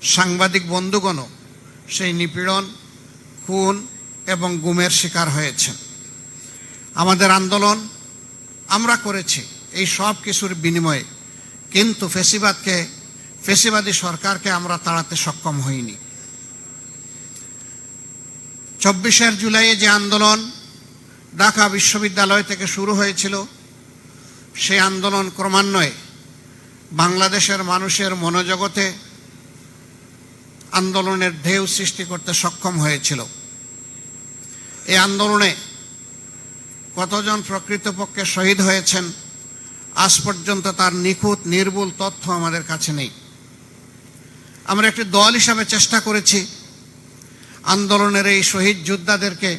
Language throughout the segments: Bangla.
সাংবাদিক বন্ধুগণও সেই নিপীড়ন, খুন এবং গুমের শিকার হয়েছেন। আমাদের আন্দোলন আমরা করেছি এই সব কিছুর বিনিময়ে, কিন্তু ফ্যাসিবাদী সরকারকে আমরা তাড়াতে সক্ষম হইনি। 24 জুলাইয়ে যে আন্দোলন ঢাকা বিশ্ববিদ্যালয় থেকে শুরু হয়েছিল, সেই আন্দোলন ক্রমান্বয়ে বাংলাদেশের মানুষের মনোজগতে আন্দোলনের ঢেউ সৃষ্টি করতে সক্ষম হয়েছিল। এই আন্দোলনে কতজন প্রকৃতপক্ষে শহীদ হয়েছেন আজ পর্যন্ত তার নিখুঁত নির্ভুল তথ্য আমাদের কাছে নেই। আমরা একটি দল হিসাবে চেষ্টা করেছি আন্দোলনের এই শহীদ যোদ্ধাদেরকে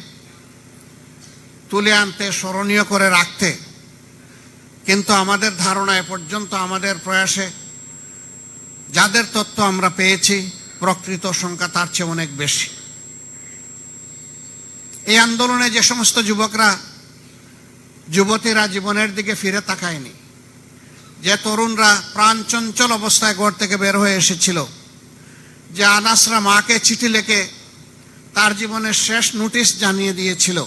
তুলে আনতে, স্মরণীয় করে রাখতে, কিন্তু আমাদের ধারণা এ পর্যন্ত আমাদের প্রয়াসে যাদের তথ্য আমরা পেয়েছি প্রকৃত সংখ্যা তার চেয়ে অনেক বেশি। এই আন্দোলনে যে সমস্ত যুবতীরা জীবনের দিকে ফিরে তাকায়নি, যে তরুণরা প্রাণ চঞ্চল অবস্থায় ঘর থেকে বের হয়ে এসেছিল, যে আনাসরা মাকে চিঠি লিখে তার জীবনের শেষ নোটিশ জানিয়ে দিয়েছিল,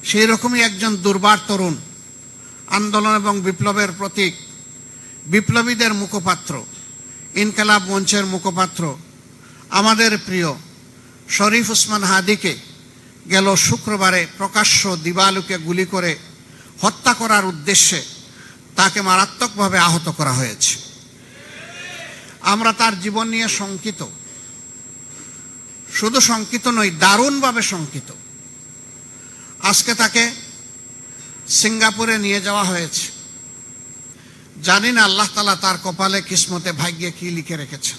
সেই রকমই একজন দুর্বার তরুণ, আন্দোলন এবং বিপ্লবের প্রতীক, বিপ্লবীদের মুখপাত্র, ইনকালাব মঞ্চের মুখপাত্র, আমাদের প্রিয় শরীফ ওসমান হাদিকে গেল শুক্রবারে প্রকাশ্য দিবালোকে গুলি করে হত্যা করার উদ্দেশ্যে তাকে মারাত্মকভাবে আহত করা হয়েছে। আমরা তার জীবন নিয়ে শঙ্কিত, শুধু শঙ্কিত নই, দারুণভাবে শঙ্কিত। আজকে তাকে সিঙ্গাপুরে নিয়ে যাওয়া হয়েছে। জানি না আল্লাহ তাআলা তার কপালে, কিসমতে, ভাগ্যে কি লিখে রেখেছেন।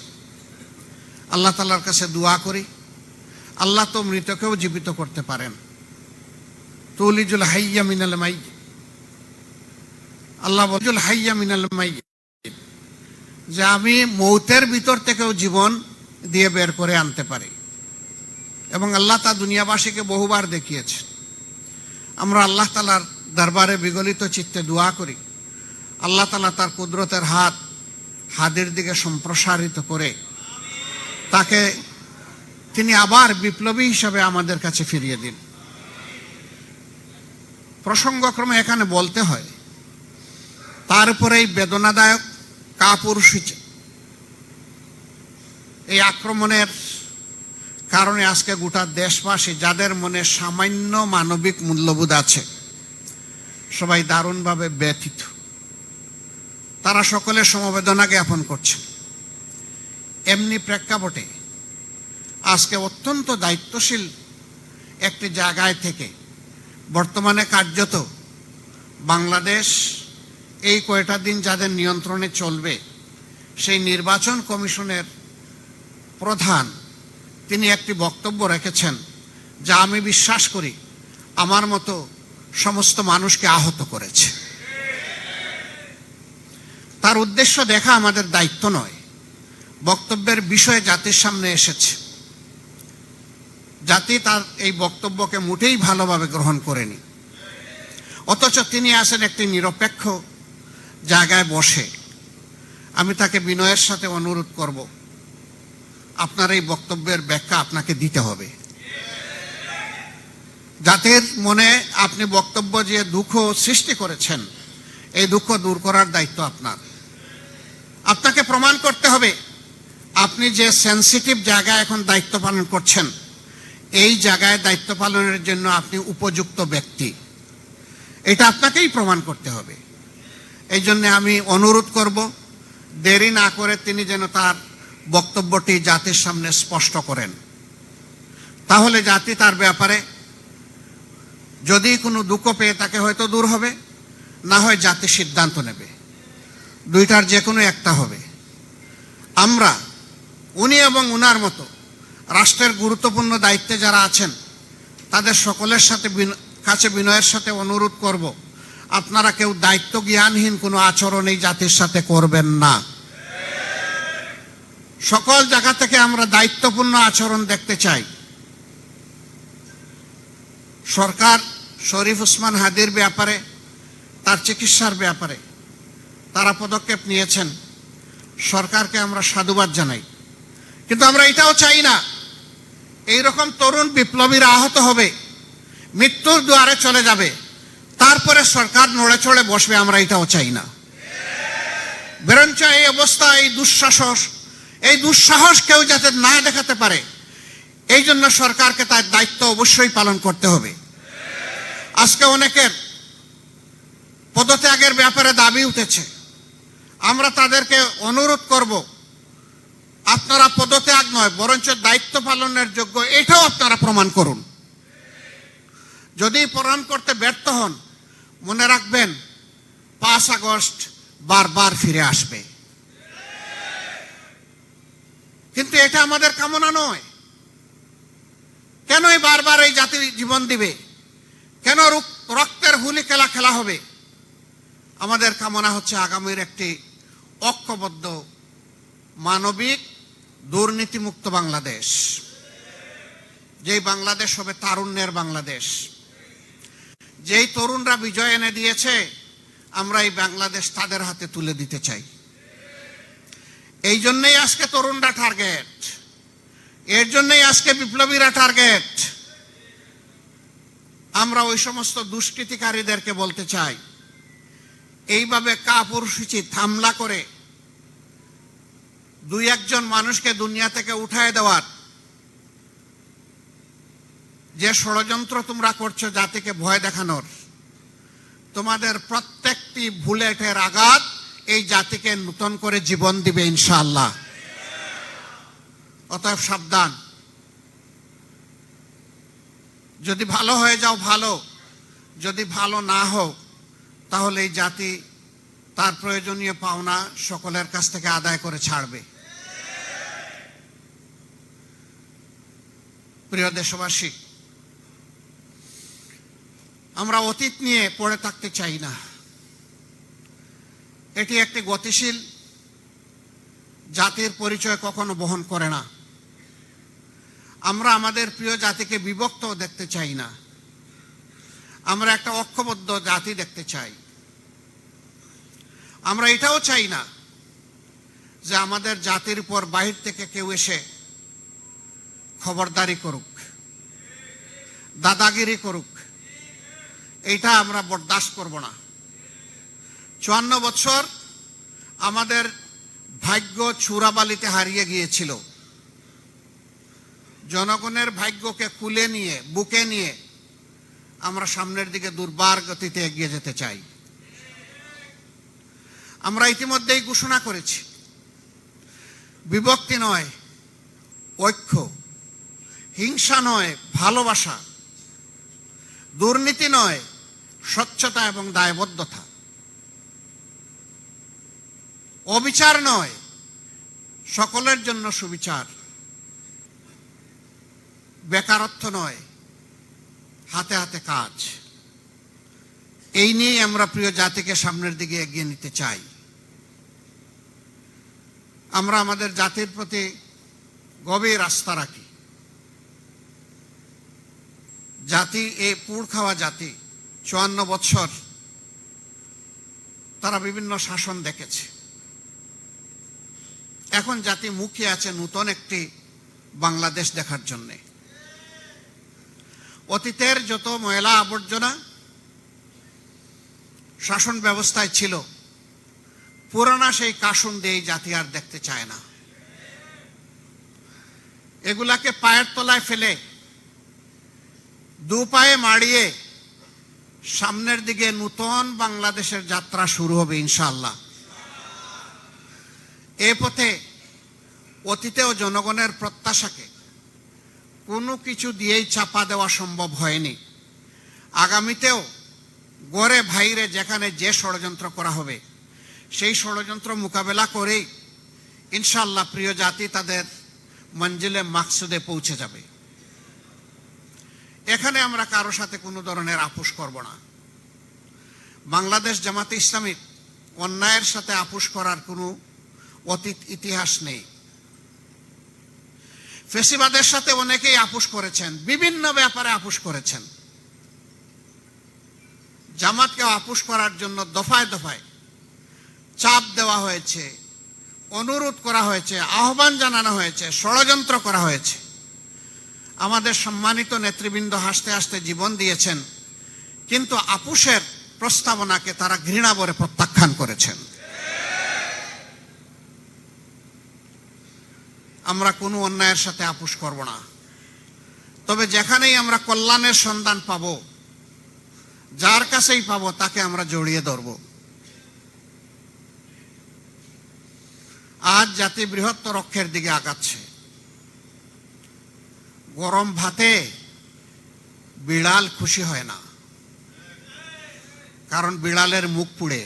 আল্লাহ তাআলার কাছে দোয়া করি, আল্লাহ তো মৃতকেও জীবিত করতে পারেন। তুলিজুল হাইয়্যা মিনাল মাইয়্যিত, আল্লাহ বলুল হাইয়্যা মিনাল মাইয়্যিত, যে আমি মৌতের ভিতর থেকেও জীবন দিয়ে বের করে আনতে পারি। এবং আল্লাহ তা দুনিয়াবাসীকে বহুবার দেখিয়েছে। আমরা আল্লাহ তাআলার দরবারে বিগলিত চিত্তে দোয়া করি, আল্লাহ তাআলা তার কুদরতের হাত হাদির দিকে সম্প্রসারিত করে তাকে তিনি আবার বিপ্লবী হিসাবে আমাদের কাছে ফিরিয়ে দিন। প্রসঙ্গক্রমে এখানে বলতে হয়, তার উপরে এই বেদনাদায়ক কাপুরুষিত এই আক্রমণের কারণে আজকে গোটা দেশবাসী, যাদের মনে সামান্য মানবিক মূল্যবোধ আছে, সবাই দারুণভাবে ব্যথিত। তারা সকলে সমবেদনা জ্ঞাপন করছেন। এমনি প্রেক্ষাপটে আজকে অত্যন্ত দায়িত্বশীল একটি জায়গায় থেকে বর্তমানে কার্যত বাংলাদেশ এই কয়টা দিন যাদের নিয়ন্ত্রণে চলবে, সেই নির্বাচন কমিশনের প্রধান তিনি একটি বক্তব্য রেখেছেন, যা আমি বিশ্বাস করি আমার মতো সমস্ত মানুষকে আহত করেছে। তার উদ্দেশ্য দেখা আমাদের দায়িত্ব নয়, বক্তব্যের বিষয়ে জাতির সামনে এসেছে। জাতি তার এই বক্তব্যকে মোটেই ভালোভাবে গ্রহণ করেনি, অথচ তিনি আছেন একটি নিরপেক্ষ জায়গায় বসে। আমি তাকে বিনয়ের সাথে অনুরোধ করব, আপনার এই বক্তব্যের ব্যাখ্যা আপনাকে দিতে হবে। জাতির মনে আপনি বক্তব্য যে দুঃখ সৃষ্টি করেছেন, এই দুঃখ দূর করার দায়িত্ব আপনার। আপনাকে প্রমাণ করতে হবে আপনি যে সেনসিটিভ জায়গায় এখন দায়িত্ব পালন করছেন, এই জায়গায় দায়িত্ব পালনের জন্য আপনি উপযুক্ত ব্যক্তি। এটা আপনাকেই প্রমাণ করতে হবে। এই জন্য আমি অনুরোধ করব, দেরি না করে তিনি যেন তার বক্তব্যটি জাতির সামনে স্পষ্ট করেন। তাহলে জাতি তার ব্যাপারে যদি কোনো দুঃখ পেয়ে তাকে হয়তো দূর হবে, না হয় জাতি সিদ্ধান্ত নেবে, দুইটার যে কোনো একটা হবে। আমরা উনি এবং উনার মতো রাষ্ট্রের গুরুত্বপূর্ণ দায়িত্বে যারা আছেন, তাদের সকলের কাছে বিনয়ের সাথে অনুরোধ করব, আপনারা কেউ দায়িত্ব জ্ঞানহীন কোনো আচরণ এই জাতির সাথে করবেন না। সকল জায়গা থেকে আমরা দায়িত্বপূর্ণ আচরণ দেখতে চাই। সরকার শরীফ ওসমান হাদির ব্যাপারে, তার চিকিৎসার ব্যাপারে তারা পদক্ষেপ নিয়েছেন, সরকারকে আমরা সাধুবাদ জানাই। কিন্তু আমরা এটাও চাই না এইরকম তরুণ বিপ্লবীরা আহত হবে, মৃত্যুর দুয়ারে চলে যাবে, তারপরে সরকার নড়ে চড়ে বসবে। আমরা এটাও চাই না। বরঞ্চ এই অবস্থা, এই দুঃসাহস কেউ যাতে না দেখাতে পারে, এই জন্য সরকারকে তার দায়িত্ব অবশ্যই পালন করতে হবে। আজকে অনেকের পদত্যাগের ব্যাপারে দাবি উঠেছে। আমরা তাদেরকে অনুরোধ করব, আপনারা পদত্যাগ নয় বরঞ্চ দায়িত্ব পালনের যোগ্য, এটাও আপনারা প্রমাণ করুন। যদি প্রমাণ করতে ব্যর্থ হন, মনে রাখবেন 5 আগস্ট বারবার ফিরে আসবে। কিন্তু এটা আমাদের কামনা নয়। কেনই বারবার এই জাতি জীবন দিবে? কেন রক্তের হুলি খেলা হবে? আমাদের কামনা হচ্ছে আগামীর একটি ঐক্যবদ্ধ, মানবিক, দুর্নীতিমুক্ত বাংলাদেশ, যেই বাংলাদেশ হবে তারুণ্যের বাংলাদেশ। যেই তরুণরা বিজয় এনে দিয়েছে, আমরা এই বাংলাদেশ তাদের হাতে তুলে দিতে চাই। এই জন্যই আজকে তরুণরা টার্গেট, এর জন্যই আজকে বিপ্লবীরা টার্গেট। আমরা ওই সমস্ত দুষ্কৃতিকারীদেরকে বলতে চাই, এইভাবে কাপুরুষোচিত হামলা করে 2-1 মানুষকে দুনিয়া থেকে উঠায় দেওয়ার যে ষড়যন্ত্র তোমরা করছো জাতিকে ভয় দেখানোর, তোমাদের প্রত্যেকটি বুলেটের আঘাত এই জাতিকে নতুন করে জীবন দিবে ইনশাআল্লাহ। অতএব সাবধান। যদি ভালো হয়ে যাও ভালো, যদি ভালো না হোক তাহলে এই জাতি তার প্রয়োজনীয় পাওনা সকলের কাছ থেকে আদায় করে ছাড়বে। প্রিয় দেশবাসী, আমরা অতীত নিয়ে পড়ে থাকতে চাই না। এটি একটি গতিশীল জাতির পরিচয় কখনো বহন করে না। আমরা আমাদের প্রিয় জাতিকে বিভক্ত দেখতে চাই না। আমরা একটা ঐক্যবদ্ধ জাতি দেখতে চাই। আমরা এটাও চাই না যে আমাদের জাতির উপর বাহির থেকে কেউ এসে খবরদারি করুক, দাদাগিরি করুক। এইটা আমরা বরদাস্ত করব না। 54 বছর আমাদের ভাগ্য চূড়াবালিতে হারিয়ে গিয়েছিল। জনগণের ভাগ্যকে কুলে নিয়ে, বুকে নিয়ে আমরা সামনের দিকে দুর্বার গতিতে এগিয়ে যেতে চাই। আমরা ইতিমধ্যেই ঘোষণা করেছি, বিভক্তি নয় ঐক্য, হিংসা নয় ভালোবাসা, দুর্নীতি নয় স্বচ্ছতা এবং দায়বদ্ধতা, অবিচার নয় সকলের জন্য সুবিচার, বেকারত্ব নয় হাতে হাতে কাজ। এই নিয়ে আমরা প্রিয় জাতিকে সামনের দিকে এগিয়ে নিতে চাই। আমরা আমাদের জাতির প্রতি গভীর আস্থা রাখি। জাতি, এই পুড় খাওয়া জাতি, 54 বছর তারা বিভিন্ন শাসন দেখেছে। এখন জাতি মুখিয়ে আছে নতুন একটি বাংলাদেশ দেখার জন্যে। অতীতের যত ময়লা আবর্জনা শাসন ব্যবস্থায় ছিল, পুরানা সেই কাসুন দিয়ে এই জাতি আর দেখতে চায় না। এগুলাকে পায়ের তলায় ফেলে দু পায়ে মাড়িয়ে সামনের দিকে নতুন বাংলাদেশের যাত্রা শুরু হবে ইনশাআল্লাহ। এ পথে অতীতেও জনগণের প্রত্যাশাকে কোনো কিছু দিয়েই চাপা দেওয়া সম্ভব হয়নি। আগামীতেও গড়ে ভাইরে যেখানে যে ষড়যন্ত্র করা হবে, সেই ষড়যন্ত্র মোকাবেলা করেই ইনশাআল্লাহ প্রিয় জাতি তাদের মঞ্জিলে মাকসুদে পৌঁছে যাবে। এখানে আমরা কারো সাথে কোনো ধরনের আপোষ করব না। বাংলাদেশ জামাতে ইসলামী অন্যায়ের সাথে আপোষ করার কোনো অতীত ইতিহাস নেই। ফেসিবাদের সাথে অনেকেই আপোষ করেছেন, বিভিন্ন ব্যাপারে আপোষ করেছেন। জামাতকে আপোষ করার জন্য দফায় দফায় চাপ দেওয়া হয়েছে, অনুরোধ করা হয়েছে, আহ্বান জানানো হয়েছে, ষড়যন্ত্র করা হয়েছে। আমাদের সম্মানিত নেতৃবৃন্দ হাসতে হাসতে জীবন দিয়েছেন, কিন্তু আপোষের প্রস্তাবনাকে তারা ঘৃণা ভরে প্রত্যাখ্যান করেছেন। আমরা কোনো অন্যায়ের সাথে আপোষ করব না, তবে যেখানেই আমরা কল্যাণের সন্ধান পাব, যার কাছেই পাব তাকে আমরা জড়িয়ে ধরব। আজ জাতি বৃহত্তর লক্ষ্যের দিকে আগাচ্ছে। গরম ভাতে বিড়াল খুশি হয় না, কারণ বিড়ালের মুখ পুড়ে।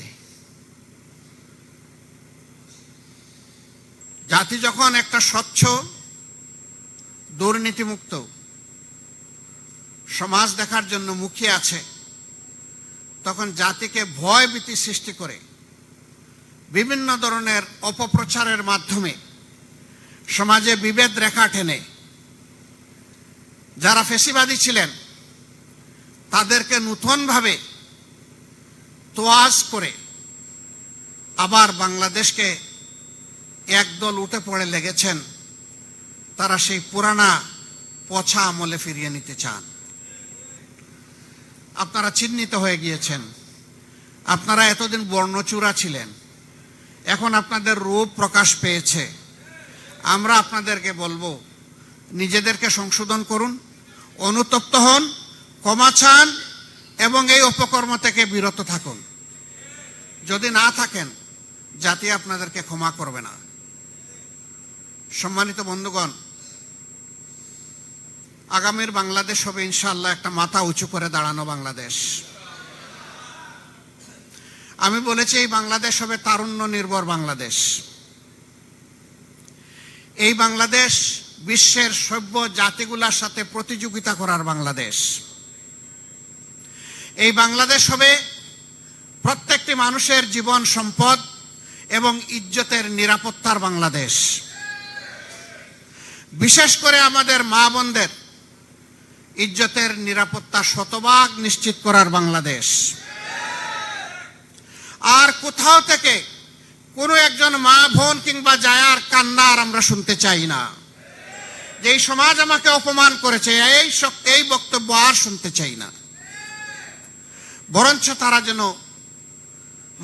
জাতি যখন একটা স্বচ্ছ দুর্নীতিমুক্ত সমাজ দেখার জন্য মুখিয়ে আছে, তখন জাতিকে ভয় ভীতি সৃষ্টি করে বিভিন্ন ধরনের অপপ্রচারের মাধ্যমে সমাজে বিভেদ রেখা টেনে যারা ফ্যাসিবাদী ছিলেন তাদেরকে নূতনভাবে তোয়াজ করে আবার বাংলাদেশকে একদল উঠে পড়ে লেগেছেন। তারা সেই পুরানা পচা আমলে ফিরিয়ে নিতে চান। আপনারা চিহ্নিত হয়ে গিয়েছেন। আপনারা এতদিন বর্ণচূড়া ছিলেন, এখন আপনাদের রূপ প্রকাশ পেয়েছে। আমরা আপনাদেরকে বলবো, নিজেদেরকে সংশোধন করুন, অনুতপ্ত হন, ক্ষমা চান এবং এই অপকর্ম থেকে বিরত থাকুন। যদি না থাকেন, জাতি আপনাদেরকে ক্ষমা করবে না। সম্মানিত বন্ধুগণ, আগামীর বাংলাদেশ হবে ইনশাআল্লাহ একটা মাথা উঁচু করে দাঁড়ানো বাংলাদেশ। আমি বলেছি এই বাংলাদেশ হবে তারুণ্য নির্ভর বাংলাদেশ। এই বাংলাদেশ বিশ্বের সভ্য জাতিগুলোর সাথে প্রতিযোগিতা করার বাংলাদেশ। এই বাংলাদেশ হবে প্রত্যেকটি মানুষের জীবন সম্পদ এবং ইজ্জতের নিরাপত্তার বাংলাদেশ। বিশেষ করে আমাদের মা বোনদের ইজ্জতের নিরাপত্তা শতভাগ নিশ্চিত করার বাংলাদেশ। আর কোথাও থেকে কোনো একজন মা বোন কিংবা জায়ার কান্না আর আমরা শুনতে চাই না। যে এই সমাজ আমাকে অপমান করেছে, এই বক্তব্য আর শুনতে চাই না। বরঞ্চ তারা যেন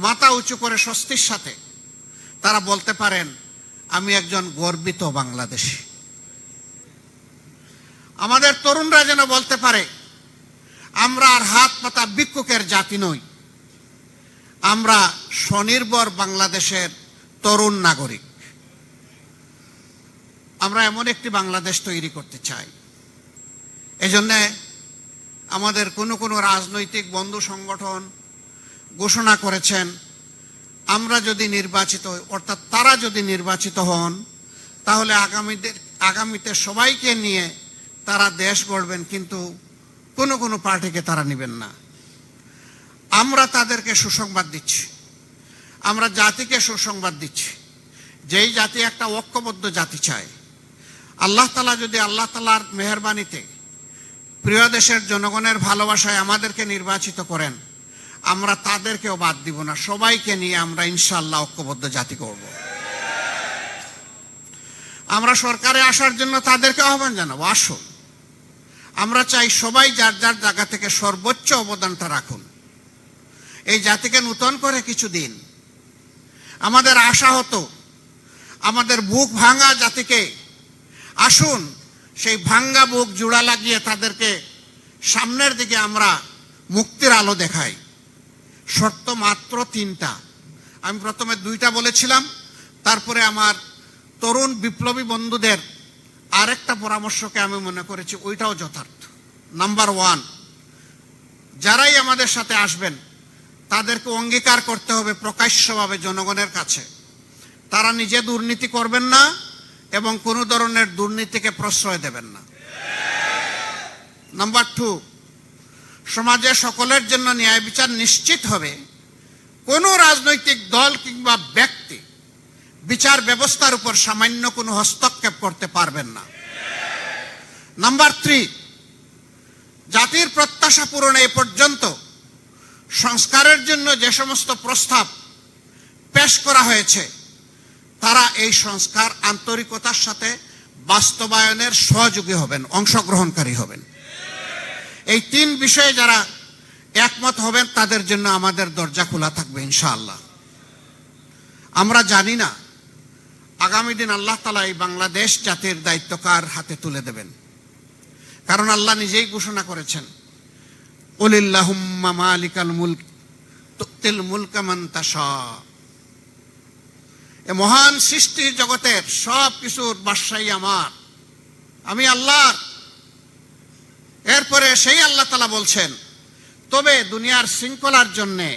মাথা উঁচু করে স্বস্তির সাথে তারা বলতে পারেন, আমি একজন গর্বিত বাংলাদেশী। আমাদের তরুণরা যেন বলতে পারে, আমরা আর হাত পাতা ভিক্ষুকের জাতি নই, আমরা স্বনির্ভর বাংলাদেশের তরুণ নাগরিক। আমরা এমন একটি বাংলাদেশ তৈরি করতে চাই। এজন্য আমাদের কোনো রাজনৈতিক বন্ধু সংগঠন ঘোষণা করেছেন, আমরা যদি নির্বাচিত হই, অর্থাৎ তারা যদি নির্বাচিত হন, তাহলে আগামীতে সবাইকে নিয়ে তারা দেশ গড়বেন, কিন্তু কোনো পার্টিকে তারা নেবেন না। আমরা তাদেরকে সুসংবাদ দিচ্ছি, আমরা জাতিকে সুসংবাদ দিচ্ছি, যেই জাতি একটা ঐক্যবদ্ধ জাতি চায়। আল্লাহ তাআলার মেহেরবানিতে প্রিয় দেশের জনগণের ভালোবাসায় আমাদেরকে নির্বাচিত করেন, আমরা তাদেরকেও বাদ দিব না। সবাইকে নিয়ে আমরা ইনশাআল্লাহ ঐক্যবদ্ধ জাতি করব। আমরা সরকারে আসার জন্য তাদেরকে আহ্বান জানাবো, আসুন। আমরা চাই সবাই যার যার জায়গা থেকে সর্বোচ্চ অবদানটা রাখুন। এই জাতিকে নূতন করে কিছু দিন। আমাদের আশা হতো আমাদের বুক ভাঙা জাতিকে, আসুন সেই ভাঙ্গা বুক জোড়া লাগিয়ে তাদেরকে সামনের দিকে আমরা মুক্তির আলো দেখাই। শর্ত মাত্র 3টা। আমি প্রথমে 2টা বলেছিলাম, তারপরে আমার তরুণ বিপ্লবী বন্ধুদের আরেকটা পরামর্শকে আমি মনে করেছি ওইটাও যথার্থ। নাম্বার 1, যারাই আমাদের সাথে আসবেন তাদেরকে অঙ্গীকার করতে হবে প্রকাশ্যভাবে জনগণের কাছে তারা নিজে দুর্নীতি করবেন না এবং কোনো ধরনের দুর্নীতিকে প্রশ্রয় দেবেন না। নাম্বার 2, সমাজে সকলের জন্য ন্যায় বিচার নিশ্চিত হবে। কোনো রাজনৈতিক দল কিংবা ব্যক্তি বিচার ব্যবস্থার উপর সামান্য কোনো হস্তক্ষেপ করতে পারবেন না। নাম্বার 3, জাতির প্রত্যাশা পূরণে এ পর্যন্ত সংস্কারের জন্য যে সমস্ত প্রস্তাব পেশ করা হয়েছে তারা এই সংস্কার আন্তরিকতার সাথে বাস্তবায়নের সহযোগী হবেন, অংশগ্রহণকারী হবেন। এই 3 বিষয়ে যারা একমত হবেন তাদের জন্য আমাদের দরজা খোলা থাকবে ইনশাআল্লাহ। আমরা জানি না আগামী দিন আল্লাহ তাআলা এই বাংলাদেশ জাতির দায়িত্ব কার হাতে তুলে দেবেন, কারণ আল্লাহ নিজেই ঘোষণা করেছেন, কুলিল্লাহুম্মা মালিকাল মুলক তুতিল মুলকা মান তাশা। এ মহান সৃষ্টি জগতের সব কিছুর বাদশাহী আমার, আমি আল্লাহ। এরপরে সেই আল্লাহ তাআলা বলছেন, তবে দুনিয়ার শৃঙ্খলার জন্যে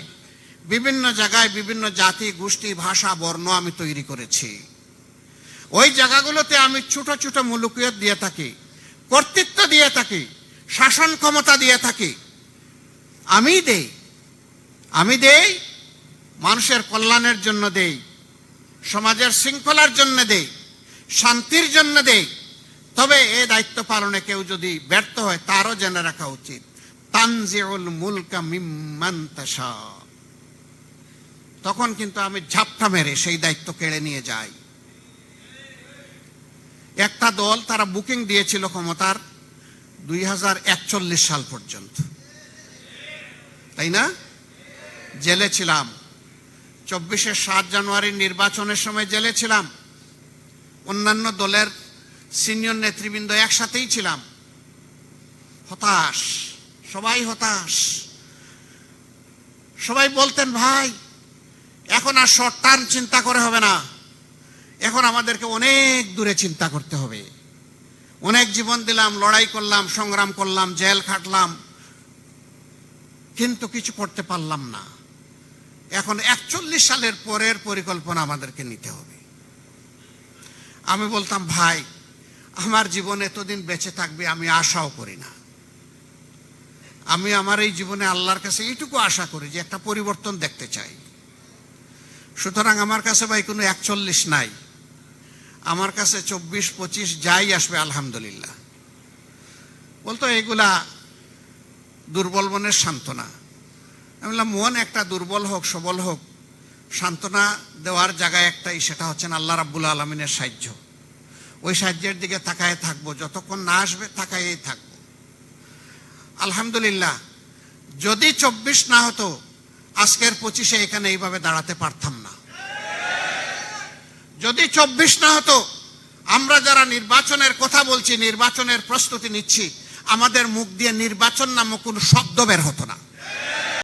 বিভিন্ন জায়গায় বিভিন্ন জাতি, গোষ্ঠী, ভাষা, বর্ণ আমি তৈরি করেছি। ওই জায়গাগুলোতে আমি ছোট ছোট মুলুকিয়ত দিয়ে থাকি, কর্তৃত্ব দিয়ে থাকি, শাসন ক্ষমতা দিয়ে থাকি। আমি দেই মানুষের কল্যাণের জন্য দেই, সমাজের শৃঙ্খলার জন্য দেই, শান্তির জন্য দেই। তবে এই দায়িত্ব পালনে কেউ যদি ব্যর্থ হয় তারও জেনে রাখা উচিত, তানজিউল মুলকা মিম্মান তাশা। তখন কিন্তু আমি ঝাপটা মেরে সেই দায়িত্ব কেড়ে নিয়ে যাই। একটা দল তারা বুকিং দিয়েছিল ক্ষমতার 2041 সাল পর্যন্ত, তাই না? জেলে ছিলাম। 24 7 জানুয়ারির নির্বাচনের সময় জেলে ছিলাম। অন্যান্য দলের সিনিয়র নেতৃবৃন্দ একসাথেই ছিলাম। হতাশ, সবাই হতাশ। সবাই বলতেন, ভাই এখন আর শর্ট টার্ম চিন্তা করে হবে না, এখন আমাদেরকে অনেক দূরে চিন্তা করতে হবে। অনেক জীবন দিলাম, লড়াই করলাম, সংগ্রাম করলাম, জেল খাটলাম, কিন্তু কিছু করতে পারলাম না। এখন 41 সালের পরের পরিকল্পনা আমাদেরকে নিতে হবে। আমি বলতাম, ভাই আমার জীবন এতদিন বেঁচে থাকবে আমি আশাও করি না। আমি আমার এই জীবনে আল্লাহর কাছে এইটুকু আশা করি যে একটা পরিবর্তন দেখতে চাই। সুতরাং আমার কাছে ভাই কোনো 41 নাই, আমার কাছে 24 25 যাই আসবে আলহামদুলিল্লাহ। বলতো এগুলা দুর্বল মনের সান্ত্বনা। আমি বললাম, মন একটা দুর্বল হোক সবল হোক, সান্ত্বনা দেওয়ার জায়গায় একটাই, সেটা হচ্ছেন আল্লাহ রাব্বুল আলামিনের সাহায্য। ওই সাহায্যের দিকে তাকায় থাকবো, যতক্ষণ না আসবে তাকায়েই থাকবো। আলহামদুলিল্লাহ, যদি 24 না হতো আজকের 25-এ এখানে এইভাবে দাঁড়াতে পারতাম না। যদি 24 না হতো, আমরা যারা নির্বাচনের কথা বলছি, নির্বাচনের প্রস্তুতি নিচ্ছি, আমাদের মুখ দিয়ে নির্বাচন নামক কোন শব্দ বের হতো না।